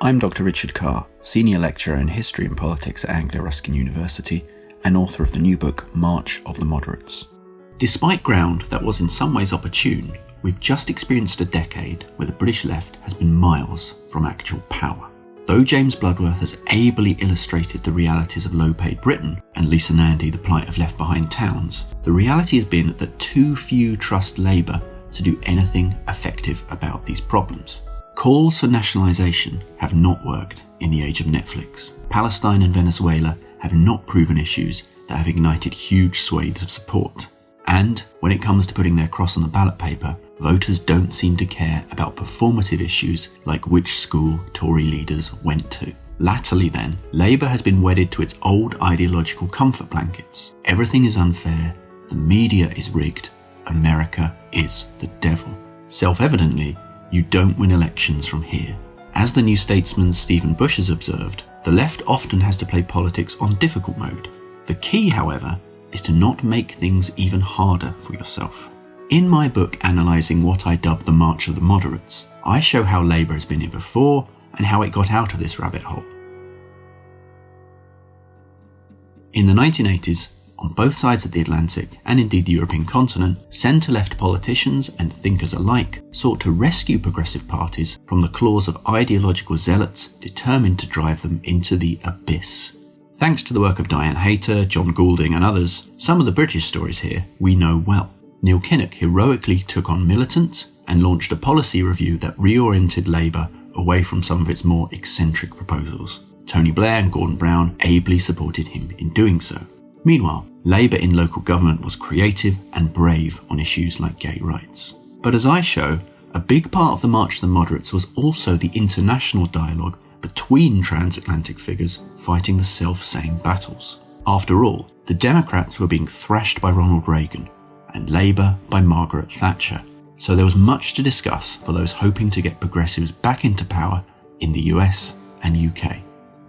I'm Dr. Richard Carr, Senior Lecturer in History and Politics at Anglia Ruskin University and author of the new book March of the Moderates. Despite ground that was in some ways opportune, we've just experienced a decade where the British left has been miles from actual power. Though James Bloodworth has ably illustrated the realities of low-paid Britain and Lisa Nandy the plight of left-behind towns, the reality has been that too few trust Labour to do anything effective about these problems. Calls for nationalisation have not worked in the age of Netflix. Palestine and Venezuela have not proven issues that have ignited huge swathes of support. And when it comes to putting their cross on the ballot paper, voters don't seem to care about performative issues like which school Tory leaders went to. Latterly then, Labour has been wedded to its old ideological comfort blankets. Everything is unfair, the media is rigged, America is the devil. Self-evidently, you don't win elections from here. As the New Statesman Stephen Bush has observed, the left often has to play politics on difficult mode. The key, however, is to not make things even harder for yourself. In my book analysing what I dub the March of the Moderates, I show how Labour has been here before and how it got out of this rabbit hole. In the 1980s, on both sides of the Atlantic, and indeed the European continent, centre-left politicians and thinkers alike sought to rescue progressive parties from the claws of ideological zealots determined to drive them into the abyss. Thanks to the work of Diane Hayter, John Goulding and others, some of the British stories here we know well. Neil Kinnock heroically took on militants and launched a policy review that reoriented Labour away from some of its more eccentric proposals. Tony Blair and Gordon Brown ably supported him in doing so. Meanwhile, Labour in local government was creative and brave on issues like gay rights. But as I show, a big part of the March of the Moderates was also the international dialogue between transatlantic figures fighting the self-same battles. After all, the Democrats were being thrashed by Ronald Reagan and Labour by Margaret Thatcher. So there was much to discuss for those hoping to get progressives back into power in the US and UK.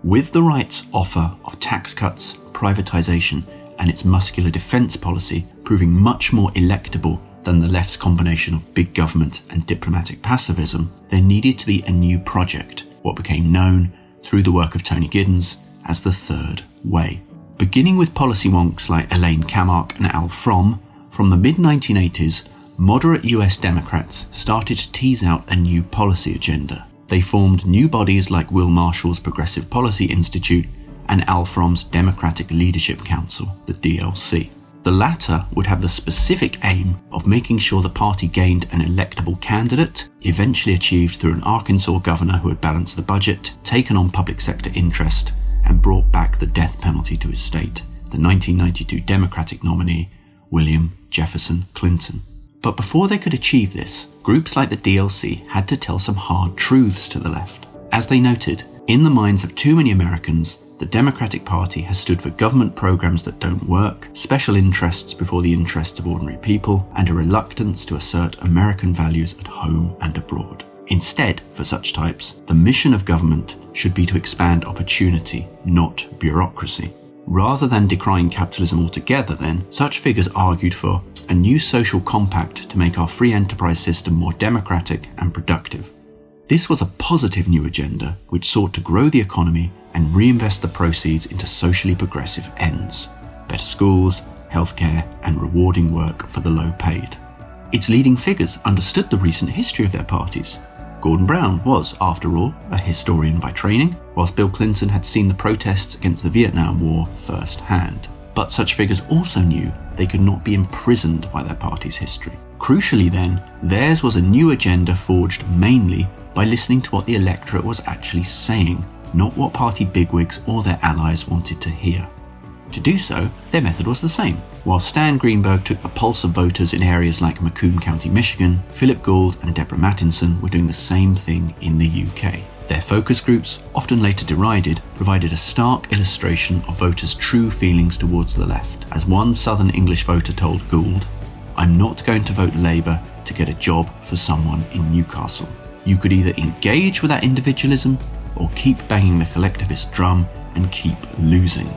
With the right's offer of tax cuts, privatisation and its muscular defence policy proving much more electable than the left's combination of big government and diplomatic pacifism, there needed to be a new project, what became known, through the work of Tony Giddens, as the Third Way. Beginning with policy wonks like Elaine Kamarck and Al From the mid-1980s, moderate US Democrats started to tease out a new policy agenda. They formed new bodies like Will Marshall's Progressive Policy Institute and Al From's Democratic Leadership Council, the DLC. The latter would have the specific aim of making sure the party gained an electable candidate, eventually achieved through an Arkansas governor who had balanced the budget, taken on public sector interest, and brought back the death penalty to his state, the 1992 Democratic nominee, William Jefferson Clinton. But before they could achieve this, groups like the DLC had to tell some hard truths to the left. As they noted, in the minds of too many Americans, the Democratic Party has stood for government programs that don't work, special interests before the interests of ordinary people, and a reluctance to assert American values at home and abroad. Instead, for such types, the mission of government should be to expand opportunity, not bureaucracy. Rather than decrying capitalism altogether then, such figures argued for a new social compact to make our free enterprise system more democratic and productive. This was a positive new agenda which sought to grow the economy and reinvest the proceeds into socially progressive ends. Better schools, healthcare, and rewarding work for the low paid. Its leading figures understood the recent history of their parties. Gordon Brown was, after all, a historian by training, whilst Bill Clinton had seen the protests against the Vietnam War firsthand. But such figures also knew they could not be imprisoned by their party's history. Crucially then, theirs was a new agenda forged mainly by listening to what the electorate was actually saying, not what party bigwigs or their allies wanted to hear. To do so, their method was the same. While Stan Greenberg took the pulse of voters in areas like Macomb County, Michigan, Philip Gould and Deborah Mattinson were doing the same thing in the UK. Their focus groups, often later derided, provided a stark illustration of voters' true feelings towards the left. As one Southern English voter told Gould, "I'm not going to vote Labour to get a job for someone in Newcastle. You could either engage with that individualism or keep banging the collectivist drum and keep losing."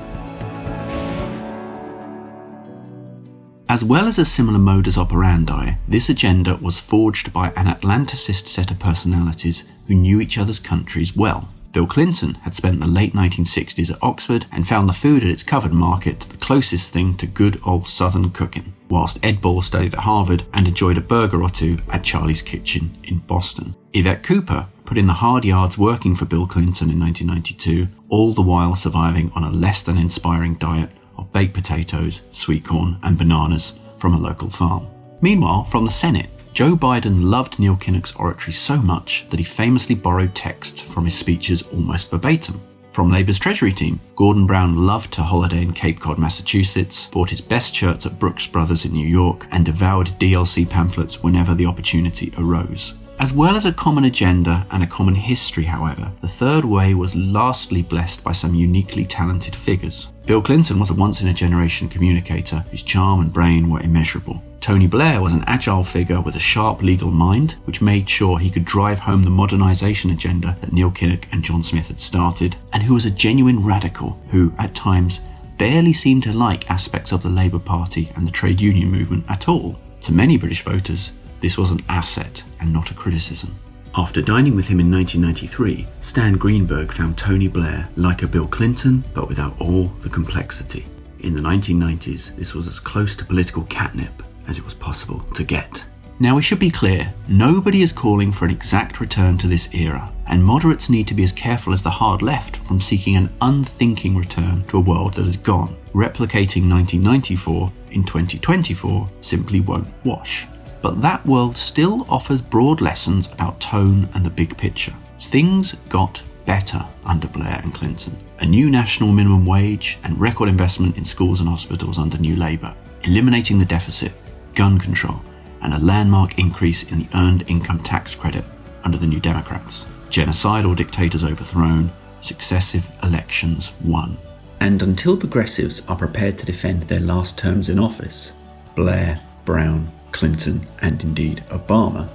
As well as a similar modus operandi, this agenda was forged by an Atlanticist set of personalities who knew each other's countries well. Bill Clinton had spent the late 1960s at Oxford and found the food at its covered market the closest thing to good old Southern cooking, whilst Ed Ball studied at Harvard and enjoyed a burger or two at Charlie's Kitchen in Boston. Yvette Cooper put in the hard yards working for Bill Clinton in 1992, all the while surviving on a less than inspiring diet of baked potatoes, sweet corn and bananas from a local farm. Meanwhile, from the Senate, Joe Biden loved Neil Kinnock's oratory so much that he famously borrowed text from his speeches almost verbatim. From Labour's Treasury team, Gordon Brown loved to holiday in Cape Cod, Massachusetts, bought his best shirts at Brooks Brothers in New York, and devoured DLC pamphlets whenever the opportunity arose. As well as a common agenda and a common history, however, the Third Way was lastly blessed by some uniquely talented figures. Bill Clinton was a once-in-a-generation communicator whose charm and brain were immeasurable. Tony Blair was an agile figure with a sharp legal mind, which made sure he could drive home the modernisation agenda that Neil Kinnock and John Smith had started, and who was a genuine radical who, at times, barely seemed to like aspects of the Labour Party and the trade union movement at all. To many British voters, this was an asset and not a criticism. After dining with him in 1993, Stan Greenberg found Tony Blair like a Bill Clinton, but without all the complexity. In the 1990s, this was as close to political catnip as it was possible to get. Now, we should be clear, nobody is calling for an exact return to this era, and moderates need to be as careful as the hard left from seeking an unthinking return to a world that is gone. Replicating 1994 in 2024 simply won't wash. But that world still offers broad lessons about tone and the big picture. Things got better under Blair and Clinton. A new national minimum wage and record investment in schools and hospitals under New Labour, eliminating the deficit, gun control, and a landmark increase in the earned income tax credit under the New Democrats. Genocidal dictators overthrown, successive elections won. And until progressives are prepared to defend their last terms in office, Blair, Brown, Clinton, and indeed Obama,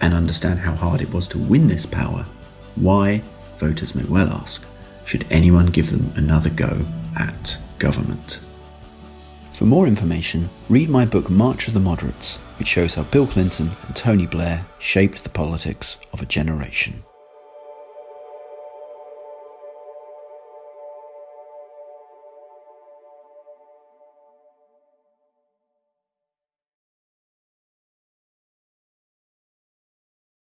and understand how hard it was to win this power, why, voters may well ask, should anyone give them another go at government? For more information, read my book March of the Moderates, which shows how Bill Clinton and Tony Blair shaped the politics of a generation.